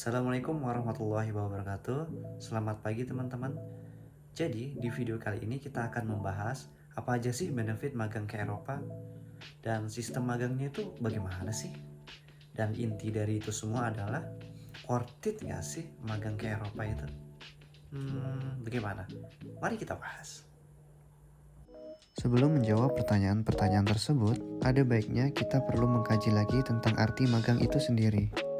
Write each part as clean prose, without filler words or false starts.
Assalamualaikum warahmatullahi wabarakatuh. Selamat pagi teman-teman. Jadi di video kali ini kita akan membahas apa aja sih benefit magang ke Eropa dan sistem magangnya itu bagaimana sih? Dan inti dari itu semua adalah worth it gak sih magang ke Eropa itu? Bagaimana? Mari kita bahas. Sebelum menjawab pertanyaan-pertanyaan tersebut, ada baiknya kita perlu mengkaji lagi tentang arti magang itu sendiri.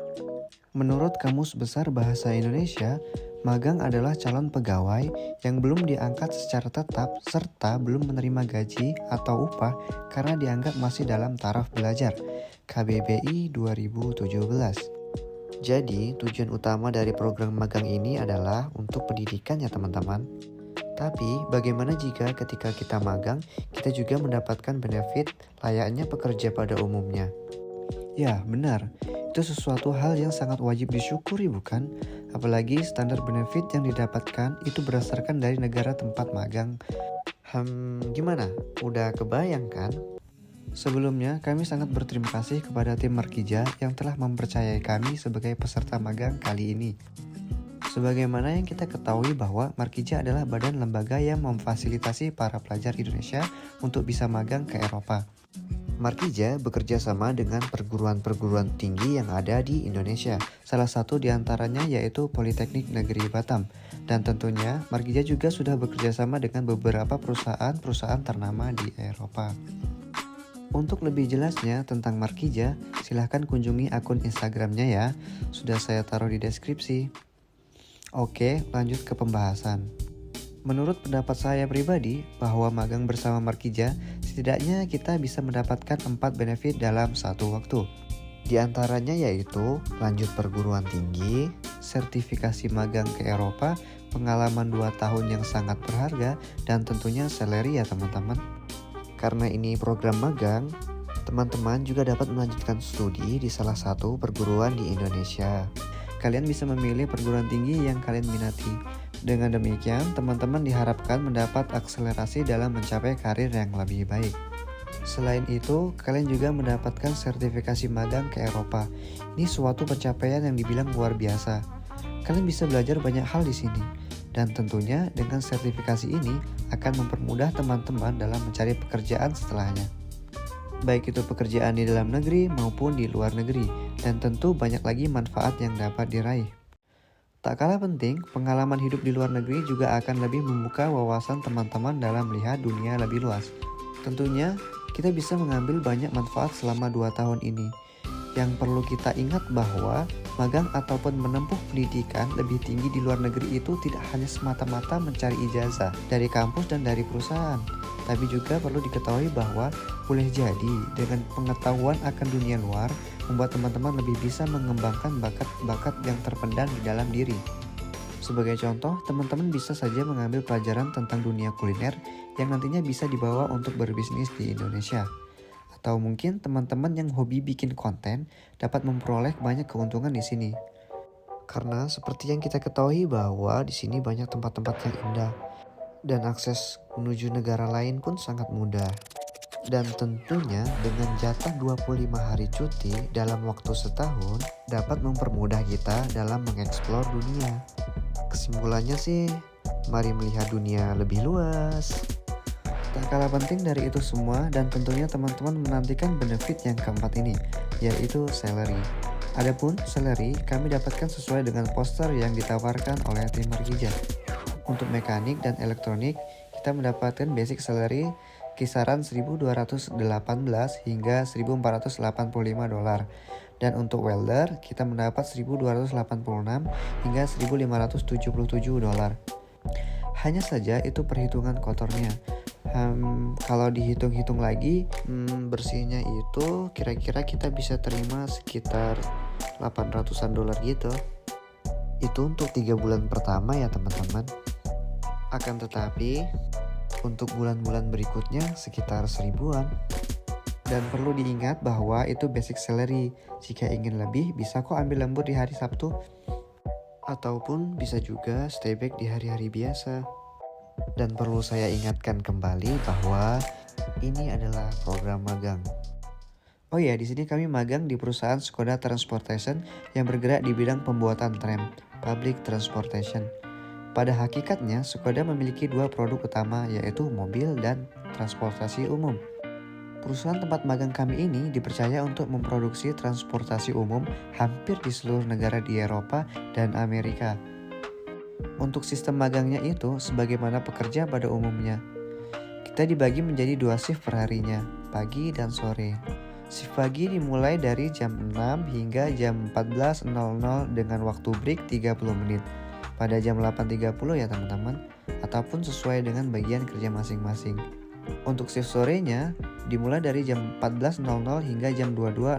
Menurut Kamus Besar Bahasa Indonesia, magang adalah calon pegawai yang belum diangkat secara tetap serta belum menerima gaji atau upah karena dianggap masih dalam taraf belajar. KBBI 2017. Jadi, tujuan utama dari program magang ini adalah untuk pendidikan ya teman-teman. Tapi, bagaimana jika ketika kita magang, kita juga mendapatkan benefit layaknya pekerja pada umumnya? Ya, benar. Itu sesuatu hal yang sangat wajib disyukuri, bukan? Apalagi standar benefit yang didapatkan itu berdasarkan dari negara tempat magang. Gimana? Udah kebayang kan? Sebelumnya, kami sangat berterima kasih kepada tim Markija yang telah mempercayai kami sebagai peserta magang kali ini. Sebagaimana yang kita ketahui bahwa Markija adalah badan lembaga yang memfasilitasi para pelajar Indonesia untuk bisa magang ke Eropa. Markija bekerja sama dengan perguruan-perguruan tinggi yang ada di Indonesia. Salah satu di antaranya yaitu Politeknik Negeri Batam. Dan tentunya Markija juga sudah bekerja sama dengan beberapa perusahaan-perusahaan ternama di Eropa. Untuk lebih jelasnya tentang Markija, silahkan kunjungi akun Instagramnya ya. Sudah saya taruh di deskripsi. Oke, lanjut ke pembahasan. Menurut pendapat saya pribadi, bahwa magang bersama Markija, setidaknya kita bisa mendapatkan 4 benefit dalam satu waktu. Di antaranya yaitu lanjut perguruan tinggi, sertifikasi magang ke Eropa, pengalaman 2 tahun yang sangat berharga, dan tentunya salary ya teman-teman. Karena ini program magang, teman-teman juga dapat melanjutkan studi di salah satu perguruan di Indonesia. Kalian bisa memilih perguruan tinggi yang kalian minati. Dengan demikian, teman-teman diharapkan mendapat akselerasi dalam mencapai karir yang lebih baik. Selain itu, kalian juga mendapatkan sertifikasi magang ke Eropa. Ini suatu pencapaian yang dibilang luar biasa. Kalian bisa belajar banyak hal di sini. Dan tentunya dengan sertifikasi ini akan mempermudah teman-teman dalam mencari pekerjaan setelahnya. Baik itu pekerjaan di dalam negeri maupun di luar negeri. Dan tentu banyak lagi manfaat yang dapat diraih. Tak kalah penting, pengalaman hidup di luar negeri juga akan lebih membuka wawasan teman-teman dalam melihat dunia lebih luas. Tentunya, kita bisa mengambil banyak manfaat selama 2 tahun ini. Yang perlu kita ingat bahwa magang ataupun menempuh pendidikan lebih tinggi di luar negeri itu tidak hanya semata-mata mencari ijazah dari kampus dan dari perusahaan. Tapi juga perlu diketahui bahwa boleh jadi dengan pengetahuan akan dunia luar, membuat teman-teman lebih bisa mengembangkan bakat-bakat yang terpendam di dalam diri. Sebagai contoh, teman-teman bisa saja mengambil pelajaran tentang dunia kuliner yang nantinya bisa dibawa untuk berbisnis di Indonesia. Atau mungkin teman-teman yang hobi bikin konten dapat memperoleh banyak keuntungan di sini. Karena seperti yang kita ketahui bahwa di sini banyak tempat-tempat yang indah dan akses menuju negara lain pun sangat mudah. Dan tentunya dengan jatah 25 hari cuti dalam waktu setahun dapat mempermudah kita dalam mengeksplor dunia. Kesimpulannya sih, mari melihat dunia lebih luas. Tak kalah penting dari itu semua dan tentunya teman-teman menantikan benefit yang keempat ini, yaitu salary. Adapun salary kami dapatkan sesuai dengan poster yang ditawarkan oleh tim Markija. Untuk mekanik dan elektronik, kita mendapatkan basic salary kisaran 1.218 hingga 1.485 dolar. Dan untuk welder, kita mendapat 1.286 hingga 1.577 dolar. Hanya saja itu perhitungan kotornya. Kalau dihitung-hitung lagi, bersihnya itu kira-kira kita bisa terima sekitar 800-an dolar gitu. Itu untuk 3 bulan pertama ya teman-teman. Akan tetapi, untuk bulan-bulan berikutnya sekitar 1.000-an. Dan perlu diingat bahwa itu basic salary. Jika ingin lebih, bisa kok ambil lembur di hari Sabtu. Ataupun bisa juga stay back di hari-hari biasa. Dan perlu saya ingatkan kembali bahwa ini adalah program magang. Oh ya, di sini kami magang di perusahaan Skoda Transportation yang bergerak di bidang pembuatan tram, public transportation. Pada hakikatnya, Skoda memiliki dua produk utama, yaitu mobil dan transportasi umum. Perusahaan tempat magang kami ini dipercaya untuk memproduksi transportasi umum hampir di seluruh negara di Eropa dan Amerika. Untuk sistem magangnya itu sebagaimana pekerja pada umumnya. Kita dibagi menjadi 2 shift perharinya, pagi dan sore. Shift pagi dimulai dari jam 6 hingga jam 14.00 dengan waktu break 30 menit. Pada jam 8.30 ya teman-teman, ataupun sesuai dengan bagian kerja masing-masing. Untuk shift sorenya dimulai dari jam 14.00 hingga jam 22.00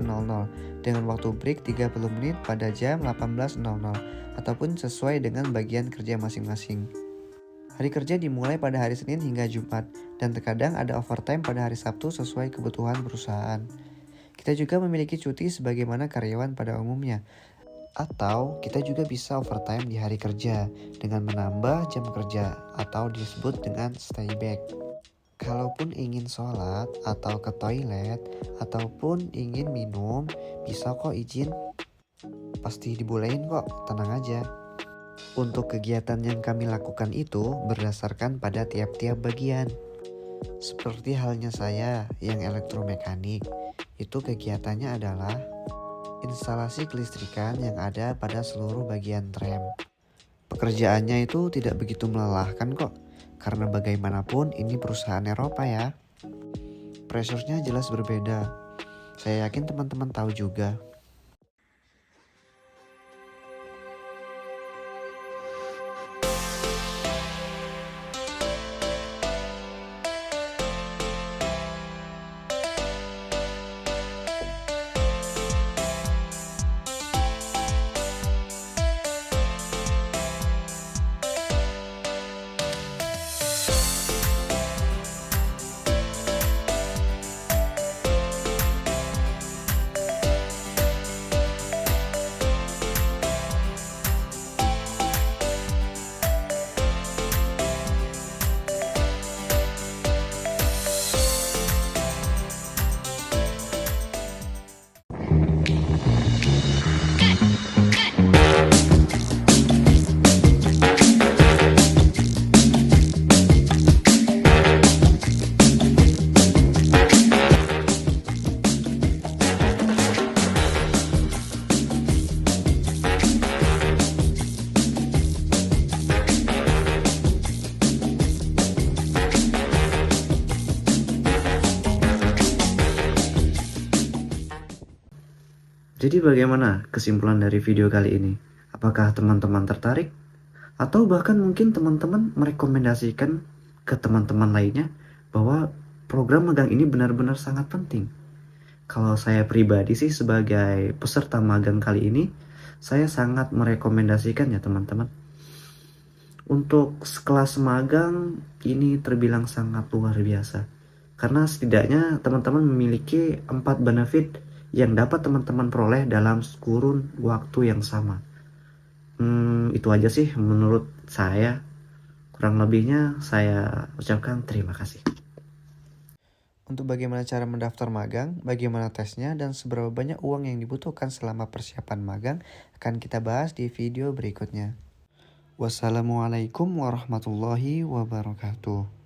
dengan waktu break 30 menit pada jam 18.00 ataupun sesuai dengan bagian kerja masing-masing. Hari kerja dimulai pada hari Senin hingga Jumat dan terkadang ada overtime pada hari Sabtu sesuai kebutuhan perusahaan. Kita juga memiliki cuti sebagaimana karyawan pada umumnya. Atau kita juga bisa overtime di hari kerja dengan menambah jam kerja atau disebut dengan stay back. Kalaupun ingin sholat atau ke toilet ataupun ingin minum, bisa kok izin. Pasti dibolehin kok, tenang aja. Untuk kegiatan yang kami lakukan itu berdasarkan pada tiap-tiap bagian. Seperti halnya saya yang elektromekanik, itu kegiatannya adalah instalasi kelistrikan yang ada pada seluruh bagian tram. Pekerjaannya itu tidak begitu melelahkan kok, karena bagaimanapun ini perusahaan Eropa ya. Pressure-nya jelas berbeda. Saya yakin teman-teman tahu juga. Jadi bagaimana kesimpulan dari video kali ini? Apakah teman-teman tertarik? Atau bahkan mungkin teman-teman merekomendasikan ke teman-teman lainnya bahwa program magang ini benar-benar sangat penting. Kalau saya pribadi sih sebagai peserta magang kali ini, saya sangat merekomendasikan ya teman-teman. Untuk kelas magang ini terbilang sangat luar biasa. Karena setidaknya teman-teman memiliki 4 benefit yang dapat teman-teman peroleh dalam kurun waktu yang sama. Itu aja sih menurut saya. Kurang lebihnya saya ucapkan terima kasih. Untuk bagaimana cara mendaftar magang, bagaimana tesnya, dan seberapa banyak uang yang dibutuhkan selama persiapan magang akan kita bahas di video berikutnya. Wassalamualaikum warahmatullahi wabarakatuh.